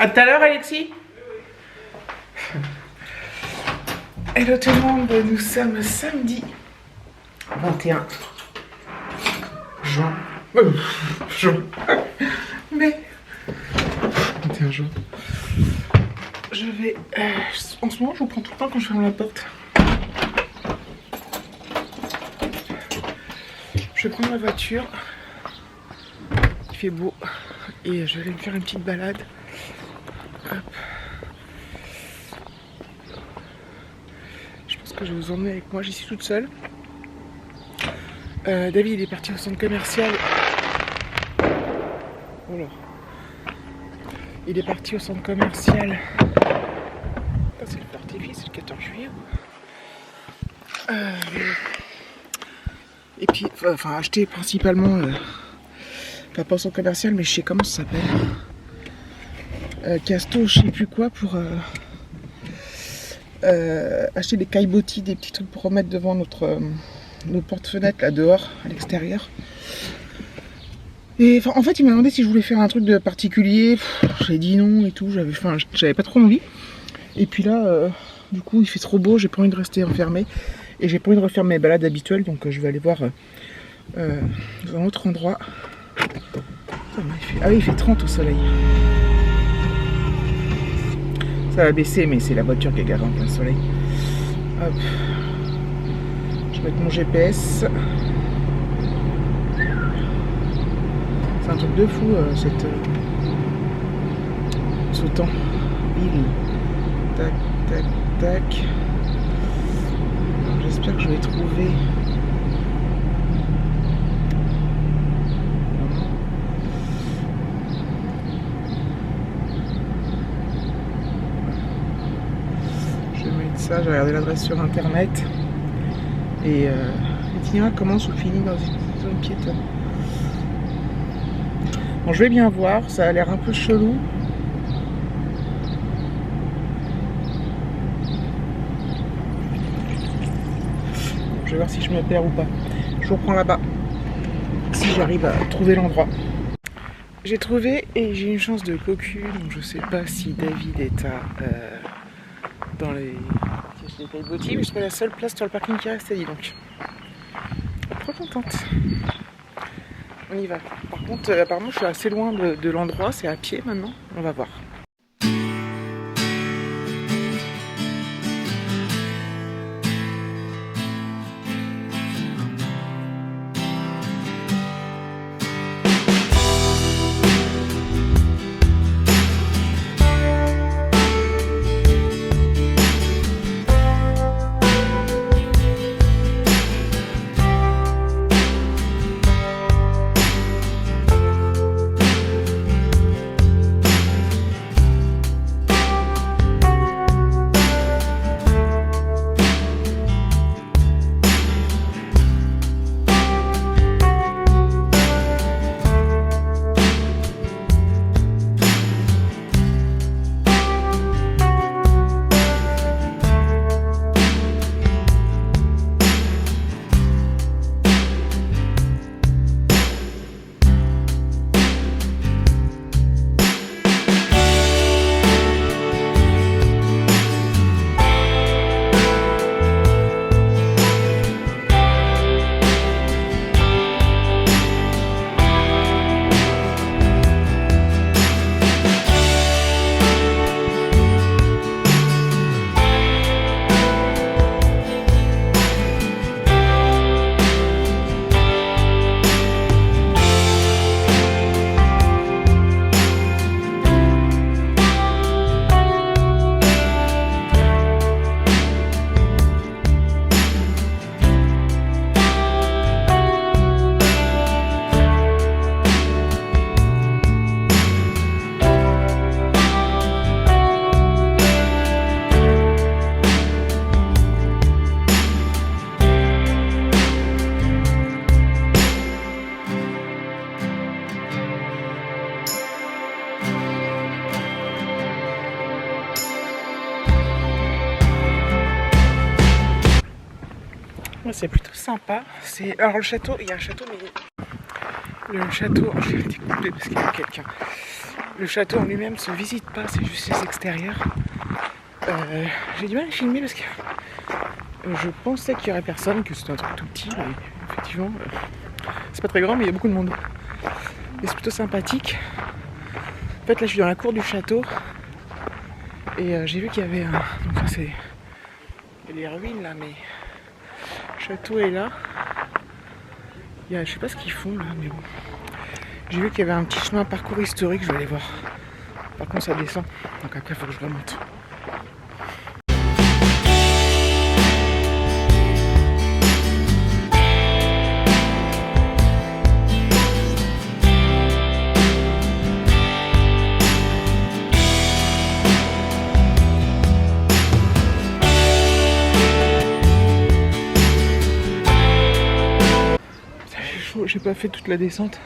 À tout à l'heure, Alexis. Hello tout le monde, nous sommes samedi 21 juin. Juin. Mais 21 juin. Je vais. En ce moment, je vous prends tout le temps quand je ferme la porte. Je vais prendre ma voiture. Il fait beau. Et je vais aller me faire une petite balade. Hop. Je pense que je vais vous emmener avec moi. J'y suis toute seule. David il est parti au centre commercial. Voilà. Il est parti au centre commercial. C'est le feu d'artifice, c'est le 14 juillet. Et puis, enfin, acheter principalement. Pas au centre commercial, mais je sais comment ça s'appelle. Casto, je sais plus quoi, pour acheter des caillebotis, des petits trucs pour remettre devant nos portes-fenêtres là dehors, à l'extérieur. Et en fait, il m'a demandé si je voulais faire un truc de particulier. J'ai dit non et tout. J'avais pas trop envie. Et puis là, du coup, il fait trop beau. J'ai pas envie de rester enfermé. Et j'ai pas envie de refaire mes balades habituelles. Donc, je vais aller voir dans un autre endroit. Ah oui, il fait 30 au soleil. Ça va baisser, mais c'est la voiture qui est garée en plein soleil. Hop. Je vais mettre mon GPS. C'est un truc de fou, ce temps. Tac, tac, tac. J'espère que je vais trouver. J'ai regardé l'adresse sur internet et l'itinéraire commence ou finit dans une zone piétonne. Bon, je vais bien voir, ça a l'air un peu chelou. Bon, je vais voir si je me perds ou pas. Je vous reprends là-bas si j'arrive à trouver l'endroit. J'ai trouvé et j'ai une chance de cocu, donc je sais pas si David est dans les caillebotis, mais je serai la seule place sur le parking qui reste, dit donc. Trop contente. On y va. Par contre, apparemment, je suis assez loin de l'endroit, c'est à pied maintenant. On va voir. C'est plutôt sympa. Alors le château, il y a un château, mais le château, je vais découper parce qu'il y a quelqu'un. Le château en lui-même se visite pas, c'est juste ses extérieurs. J'ai du mal à filmer parce que je pensais qu'il y aurait personne, que c'était un truc tout petit, mais effectivement, c'est pas très grand, mais il y a beaucoup de monde. Et c'est plutôt sympathique. En fait, là, je suis dans la cour du château et j'ai vu qu'il y avait un. Donc, ça, c'est les ruines là, mais le château est là. Je sais pas ce qu'ils font là, mais bon. J'ai vu qu'il y avait un petit chemin, parcours historique, je vais aller voir. Par contre, ça descend, donc après, il faut que je remonte. J'ai pas fait toute la descente.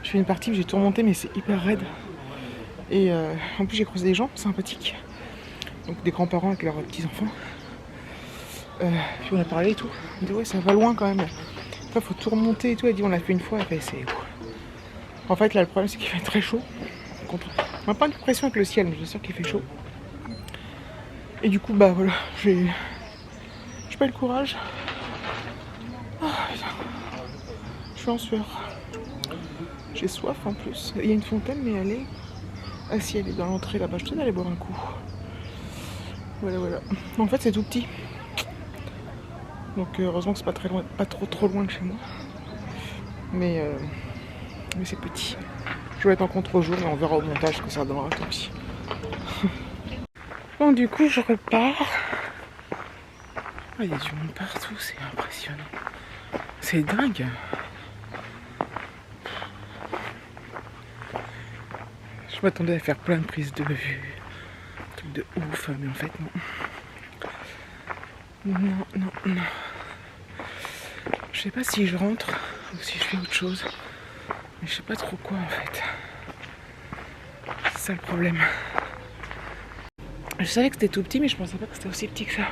Je fais une partie, j'ai tout remonté, mais c'est hyper raide. Et en plus, j'ai croisé des gens sympathiques. Donc des grands-parents avec leurs petits-enfants. Puis on a parlé et tout. On dit ouais, ça va loin quand même. Après, faut tout remonter et tout. Elle dit on l'a fait une fois. Et c'est... En fait, là, le problème, c'est qu'il fait très chaud. On n'a pas l'impression avec le ciel, mais je suis sûr qu'il fait chaud. Et du coup, bah voilà, j'ai pas le courage. Oh, putain. Je suis en sueur. J'ai soif en plus. Il y a une fontaine, mais elle est... Ah si, elle est dans l'entrée là-bas. Je tenais d'aller boire un coup. Voilà, voilà. En fait, c'est tout petit. Donc heureusement que c'est pas très loin, pas trop loin de chez moi. Mais c'est petit. Je vais être en contre-jour, mais on verra au montage ce que ça donnera tout petit. Bon, du coup, je repars. Ah, il y a du monde partout, c'est impressionnant. C'est dingue. Je m'attendais à faire plein de prises de vue. Un truc de ouf, mais en fait, non. Non. Je sais pas si je rentre ou si je fais autre chose. Mais je sais pas trop quoi en fait. C'est ça le problème. Je savais que c'était tout petit, mais je pensais pas que c'était aussi petit que ça.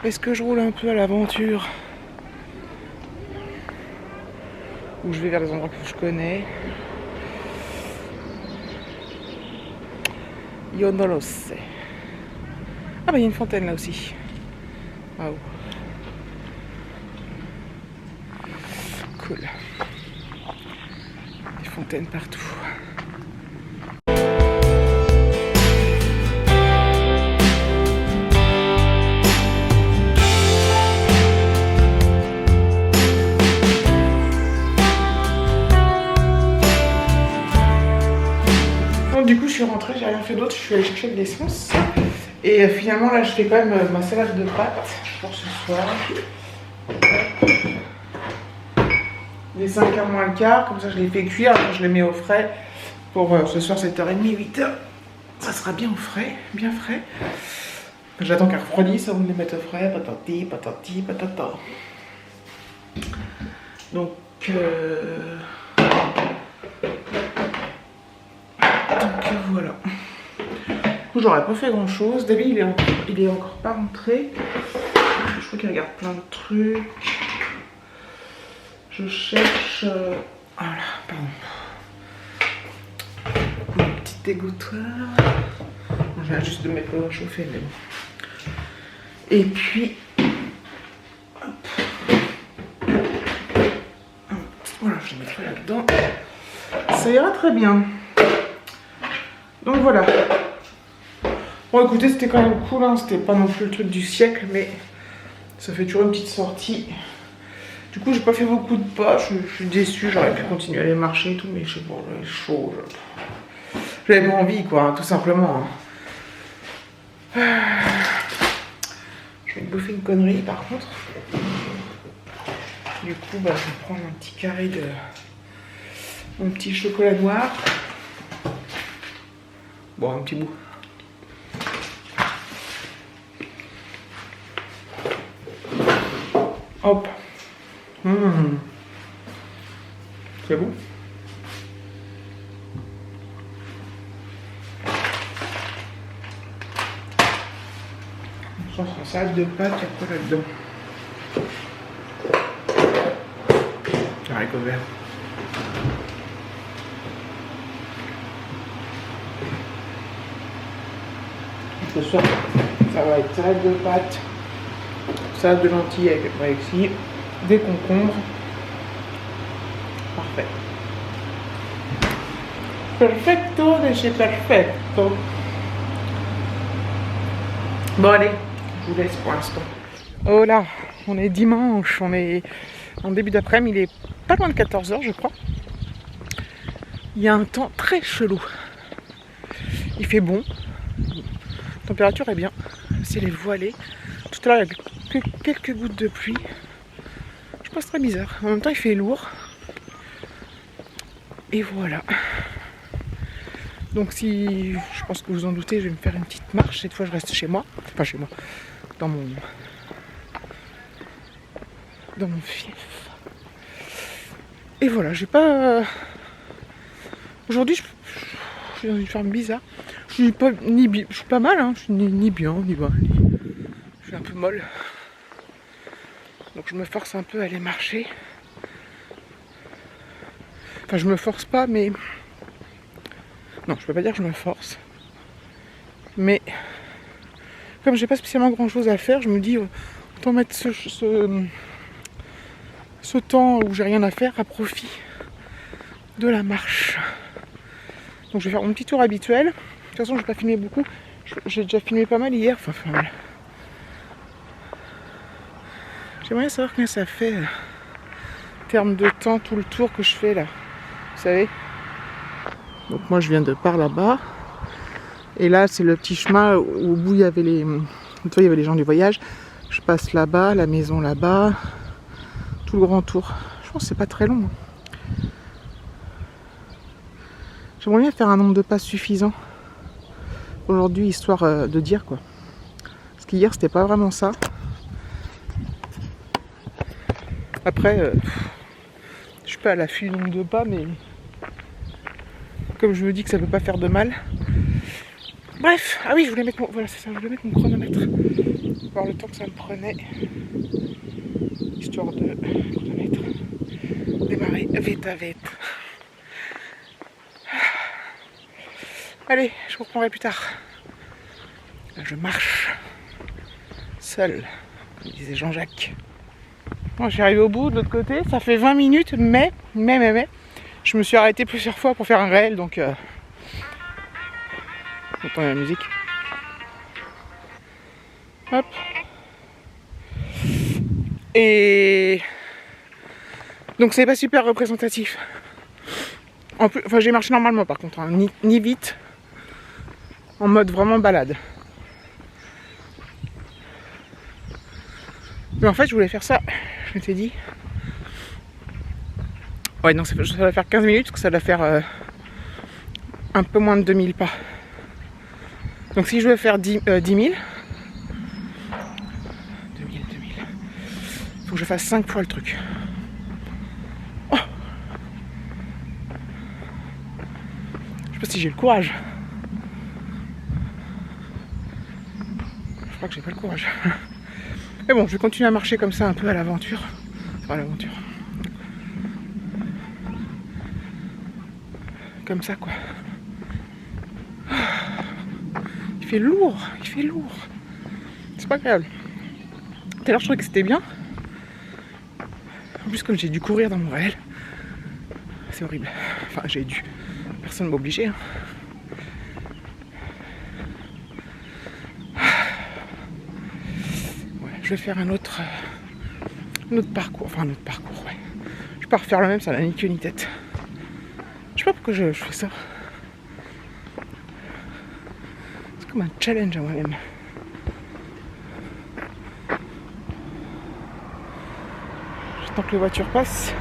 Est-ce que je roule un peu à l'aventure? Ou je vais vers des endroits que je connais? Yo no lo sé. Ah bah il y a une fontaine là aussi. Waouh. Cool. Des fontaines partout. Bon, du coup je suis rentrée, j'ai rien fait d'autre, je suis allée chercher de l'essence. Et finalement là je fais quand même ma salade de pâtes pour ce soir. Les 5h moins le quart, comme ça je les fais cuire, après je les mets au frais. Pour ce soir 7h30, 8h, ça sera bien au frais, bien frais. J'attends qu'elles refroidissent avant de les mettre au frais, patati, patata. Donc voilà. Du coup j'aurais pas fait grand chose. David il est encore pas rentré. Je crois qu'il regarde plein de trucs. Je cherche... Voilà, pardon. Mon petit dégouttoir. Bon, je viens juste de mettre l'eau à chauffer, mais bon. Et puis... Hop. Voilà, je le mettrai là-dedans. Ça ira très bien. Donc voilà. Bon écoutez, c'était quand même cool, hein. C'était pas non plus le truc du siècle, mais ça fait toujours une petite sortie. Du coup, j'ai pas fait beaucoup de pas, je suis déçue, j'aurais pu continuer à aller marcher et tout, mais je sais pas, j'avais chaud. J'avais pas envie, quoi, hein, tout simplement. Hein. Je vais me bouffer une connerie, par contre. Du coup, bah, je vais prendre un petit carré de mon petit chocolat noir. Bon, un petit bout. Hop. C'est bon. Ça sera salade de pâtes, il y a quoi là-dedans? Haricots verts. Ce soir, ça va être salade de pâtes, salade de lentilles avec Alexis, des concombres. Parfait. Perfecto de chez perfecto. Bon allez, je vous laisse pour l'instant. Oh là, on est dimanche, on est en début d'après-midi, il est pas loin de 14h je crois. Il y a un temps très chelou. Il fait bon, la température est bien, le ciel est voilé. Tout à l'heure il y a quelques gouttes de pluie. Je pense très bizarre. En même temps il fait lourd. Et voilà. Donc si, je pense que vous en doutez, je vais me faire une petite marche. Cette fois je reste chez moi. Enfin chez moi. Dans mon fief. Et voilà, j'ai pas... Aujourd'hui je suis dans une ferme bizarre. Je suis pas mal, hein. Je suis ni bien, ni mal. Je suis un peu molle. Donc je me force un peu à aller marcher. Enfin je me force pas mais... Non, je peux pas dire que je me force. Mais comme j'ai pas spécialement grand chose à faire, je me dis autant mettre ce temps où j'ai rien à faire à profit de la marche. Donc je vais faire mon petit tour habituel. De toute façon je vais pas filmer beaucoup. J'ai déjà filmé pas mal hier. Enfin pas mal. J'aimerais savoir combien ça fait en termes de temps, tout le tour que je fais là. Vous savez. Donc moi je viens de par là-bas. Et là c'est le petit chemin où au bout il y avait les gens du voyage. Je passe là-bas, la maison là-bas. Tout le grand tour. Je pense que c'est pas très long. J'aimerais bien faire un nombre de pas suffisant aujourd'hui, histoire de dire quoi. Parce qu'hier c'était pas vraiment ça. Après, je suis pas à l'affût du nombre de pas, mais comme je me dis que ça peut pas faire de mal. Bref, ah oui, je voulais mettre mon, voilà, c'est ça, je voulais mettre mon chronomètre. Voir le temps que ça me prenait, histoire de chronomètre. Démarrer vite à vite. Allez, je reprendrai plus tard. Là, je marche seul, comme disait Jean-Jacques. Bon, je suis arrivé au bout de l'autre côté, ça fait 20 minutes, mais, je me suis arrêté plusieurs fois pour faire un réel, donc vous entendez la musique. Hop. Et donc c'est pas super représentatif. En plus, enfin j'ai marché normalement par contre, hein, ni vite, en mode vraiment balade. Mais en fait je voulais faire ça, je m'étais dit. Ouais non, ça va faire 15 minutes, parce que ça doit faire un peu moins de 2000 pas. Donc si je veux faire 10 000, 2000, faut que je fasse 5 fois le truc. Oh, je sais pas si j'ai le courage. Je crois que j'ai pas le courage. Mais bon, je vais continuer à marcher comme ça un peu à l'aventure. Enfin à l'aventure. Comme ça quoi. Il fait lourd. C'est pas agréable. Tout à l'heure je trouvais que c'était bien. En plus comme j'ai dû courir dans mon réel, c'est horrible. Enfin j'ai dû. Personne ne m'a obligé. Hein. Ouais, je vais faire un autre parcours. Enfin un autre parcours, ouais. Je vais pas refaire le même, ça n'a ni queue ni tête. Je sais pas pourquoi je fais ça. C'est comme un challenge à moi-même. J'attends que les voitures passent.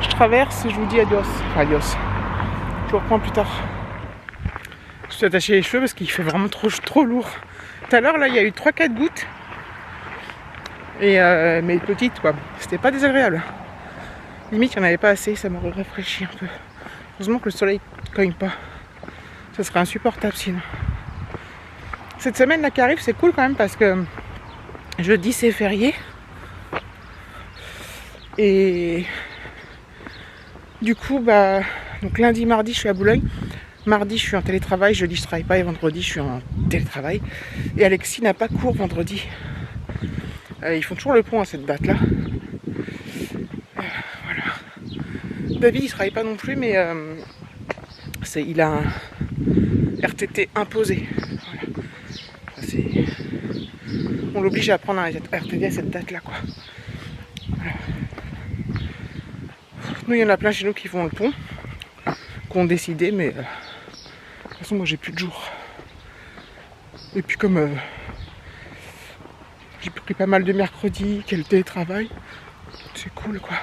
Je traverse et je vous dis adios. Enfin adios. Je vous reprends plus tard. Je suis attaché les cheveux parce qu'il fait vraiment trop lourd. Tout à l'heure là il y a eu 3-4 gouttes. Et mais petites quoi. C'était pas désagréable. Limite il n'y en avait pas assez, ça m'aurait rafraîchi un peu. Heureusement que le soleil ne cogne pas. Ça serait insupportable sinon. Cette semaine là qui arrive c'est cool quand même parce que jeudi c'est férié. Et du coup bah donc lundi mardi je suis à Boulogne. Mardi, je suis en télétravail, jeudi, je travaille pas et vendredi, je suis en télétravail. Et Alexis n'a pas cours vendredi. Ils font toujours le pont à cette date-là. Voilà. David, il travaille pas non plus, mais il a un RTT imposé. Voilà. Enfin, on l'oblige à prendre un RTT à cette date-là, quoi. Voilà. Nous, il y en a plein chez nous qui font le pont, qui ont décidé, mais de toute façon, moi, j'ai plus de jours. Et puis, comme j'ai pris pas mal de mercredis, quel télétravail, c'est cool, quoi.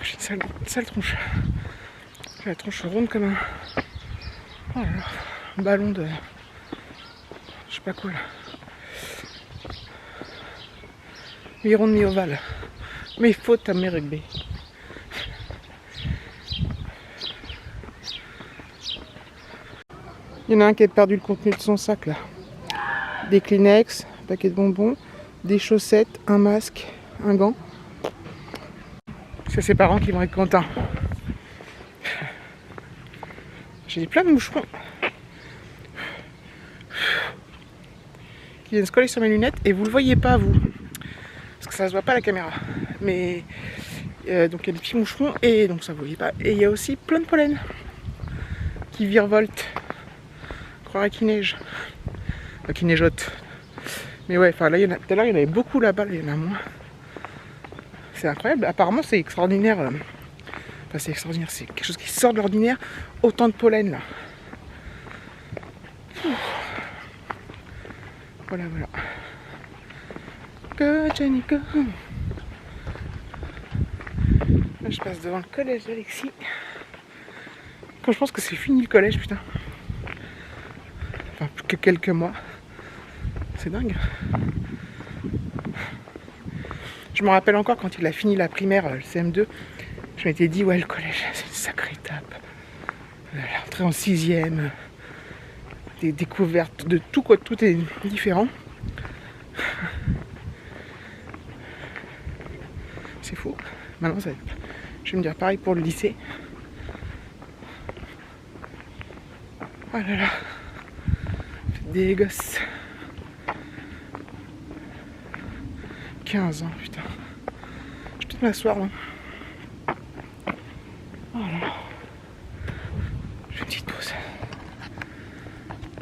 J'ai une sale tronche. J'ai la tronche ronde comme un... Oh là là, un ballon de... Je sais pas quoi, là. Mi-rond, mi-ovale. Mais faute à mes rugby. Il y en a un qui a perdu le contenu de son sac là. Des Kleenex, un paquet de bonbons, des chaussettes, un masque, un gant. C'est ses parents qui vont être contents. J'ai plein de moucherons qui viennent se coller sur mes lunettes et vous le voyez pas vous. Parce que ça se voit pas à la caméra. Mais donc il y a des petits moucherons et donc ça vous voyez pas. Et il y a aussi plein de pollen qui virevoltent. Croirait qu'il neige. Enfin, qu'il neigeote. Mais ouais, enfin là, tout à l'heure il y en avait beaucoup là-bas, là, il y en a moins. C'est incroyable. Apparemment c'est extraordinaire. Enfin c'est extraordinaire, c'est quelque chose qui sort de l'ordinaire. Autant de pollen là. Voilà, voilà. Go Jenny, go. Là je passe devant le collège d'Alexis. Quand je pense que c'est fini le collège, putain. Enfin, plus que quelques mois. C'est dingue. Je me rappelle encore quand il a fini la primaire, le CM2, je m'étais dit, ouais, le collège, c'est une sacrée étape. L'entrée en 6e, des découvertes de tout, quoi, tout est différent. C'est fou. Maintenant, je vais me dire pareil pour le lycée. Oh là là. Des gosses. 15 ans, putain. Je vais peut-être m'asseoir là. Oh là là. J'ai une petite pause.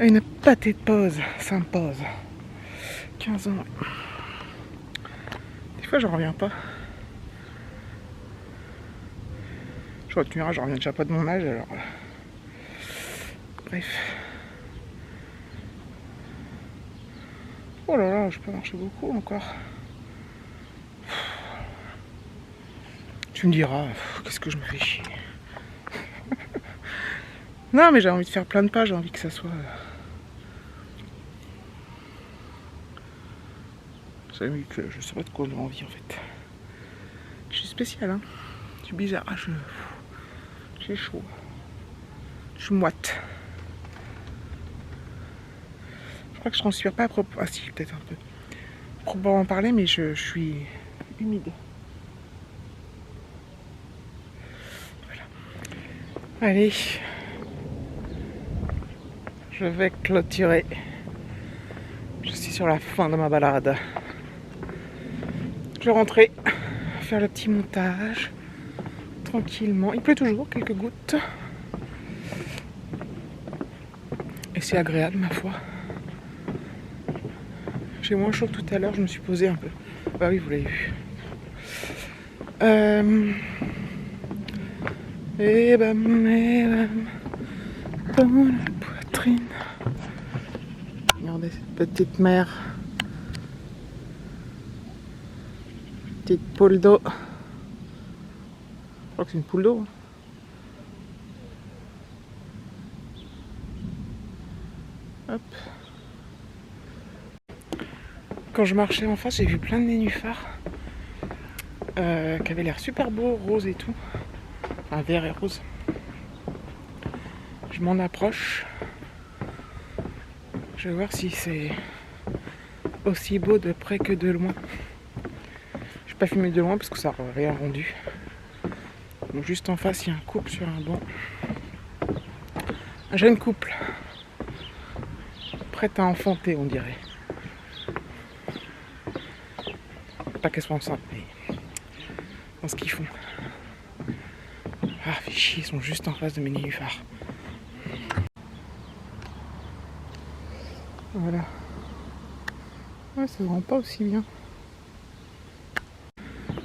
Une pâtée de pause. S'impose. 15 ans. Des fois, j'en reviens pas. Je retiens, j'en reviens déjà pas de mon âge alors. Bref. Oh là là, je peux marcher beaucoup encore. Tu me diras, qu'est-ce que je me fais chier. Non mais j'ai envie de faire plein de pas, j'ai envie que ça soit... J'ai envie que... Je sais pas de quoi j'ai envie en fait. Je suis spécial hein. Je suis bizarre. Ah, j'ai chaud. Je suis moite. Je crois que je transpire pas à propos... Ah si, peut-être un peu. Proprement parler, mais je suis humide. Voilà. Allez. Je vais clôturer. Je suis sur la fin de ma balade. Je vais rentrer, faire le petit montage. Tranquillement. Il pleut toujours, quelques gouttes. Et c'est agréable, ma foi. J'ai moins chaud que tout à l'heure, je me suis posée un peu. Bah oui, vous l'avez vu. Et bam, dans la poitrine. Regardez cette petite mer. Petite poule d'eau. Je crois que c'est une poule d'eau. Hop. Quand je marchais en face, j'ai vu plein de nénuphars qui avaient l'air super beaux, roses et tout. Enfin, vert et rose. Je m'en approche. Je vais voir si c'est aussi beau de près que de loin. Je vais pas filmer de loin parce que ça n'aurait rien rendu. Donc juste en face, il y a un couple sur un banc. Un jeune couple. Prêt à enfanter, on dirait. Pas qu'elles soient enceintes, mais dans ce qu'ils font. Ah, fait chier, ils sont juste en face de mes nénuphars. Voilà. Ouais, ça se rend pas aussi bien.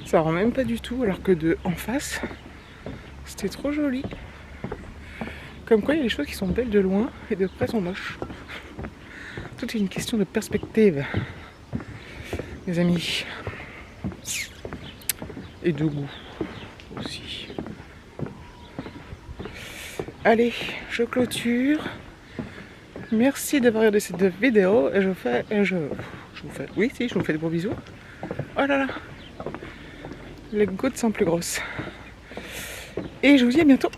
Ça rend même pas du tout, alors que de en face, c'était trop joli. Comme quoi, il y a des choses qui sont belles de loin et de près sont moches. Tout est une question de perspective, mes amis. Et de goût aussi. Allez, je clôture. Merci d'avoir regardé cette vidéo et je vous fais des gros bisous. Oh là là, les gouttes sont plus grosses. Et je vous dis à bientôt.